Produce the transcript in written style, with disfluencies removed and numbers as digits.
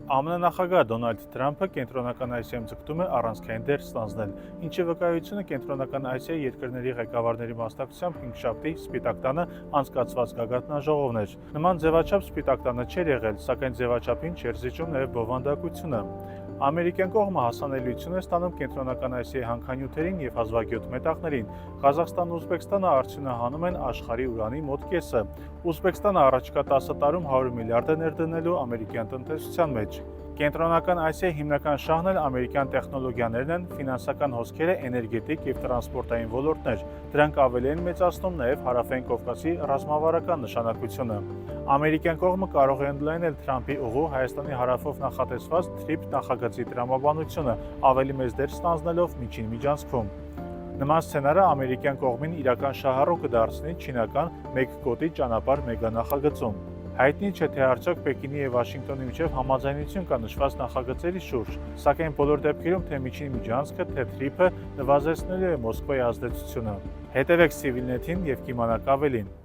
ԱՄՆ նախագահ Դոնալդ Թրամփը Կենտրոնական Ասիայում ձգտում է առանցքային դեր ստանձնել, ինչի վկայությունը Կենտրոնական Ասիայի երկրների ղեկավարների մասնակցությամբ հինգշաբթի Սպիտակ տանը անցկացված գագաթնաժողովն էր։ Նման ձևաչափ Սպիտակ տանը չէր եղել, սակայն ձևաչափին չէր զիջում նաև բովանդակությունը։ Ամերիկյան կողմը հասանելիություն է ստանում Կենտրոնական Ասիայի հանքանյութերին և հազվագյուտ մետաղներին։ Ղազախստանն ու Ուզբեկստանը արդյունահանում են աշխարհի ուրանի մոտ կեսը։ Ուզբեկստանը առաջիկա 10 տարում 100 միլիարդ է ներդնելու ամերիկյան տնտեսության մեջ։ Կենտրոնական Ասիայի հիմնական շահն էլ ամերիկյան տեխնոլոգիաներն են, ֆինանսական հոսքերը, էներգետիկ և տրանսպորտային ոլորտներ։ Դրանք ավելի են մեծացնում նաև Հարավային Կովկասի ռազմավարական նշանակությունը։ Ամերիկյան կողմը կարող է ընդլայնել Թրամփի ուղու Հայաստանի հարավով նախատեսված TRIP նախագծի տրամաբանությունը, ավելի մեծ դեր ստանձնելով միջին միջանցքում։ Նման սցենարը ամերիկյան կողմին իրական շահառու կդարձնի չինական մեկ գոտի ճանապարհ մեգանախագծում։ Հայտնի չէ, թե արդյոք Պեկինի և Վաշինգտոնի միջև համաձայնություն կա նշված նախագծերի շուրջ, սակայն բոլոր դեպքերում թե միջին միջանցքը, թե TRIP-ը նվազեցնելու է Մոսկվայի ազդեցությունը։ Հետևեք Civilnet-ին և կիմանաք ավելին։